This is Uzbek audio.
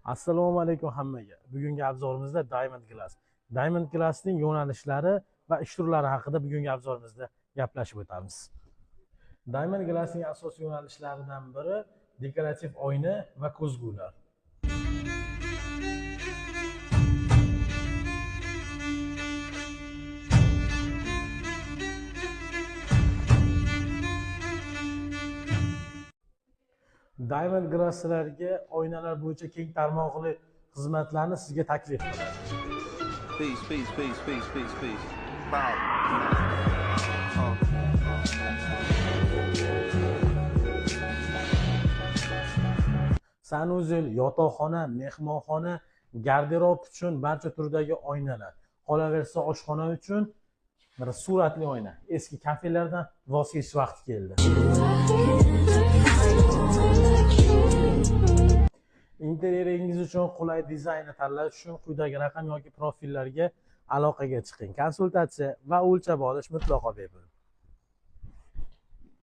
Assalomu alaykum hammaga. Bugungi obzorimizda Diamond Glass. Diamond Glassning yo'nalishlari va ish turlari haqida bugungi obzorimizda gaplashib o'tamiz. Diamond Glassning asosiy yo'nalishlaridan biri dekorativ oyna va ko'zgular. Diamond Glasslarga oynalar bo'yicha keng tarmoqli xizmatlarni sizga taklif qiladi. Peace. Sanuzel, yotoqxona, mehmonxona, garderob uchun barcha turdagi oynalar. Qolaversa oshxona uchun suratli oyna. Eski kafelardan voz kechish vaqti keldi. Interyeringiz uchun qulay dizaynni tanlash uchun quyidagi raqam yoki profillarga aloqaga chiqing. Konsultatsiya va o'lchab olish mutlaqo bepul.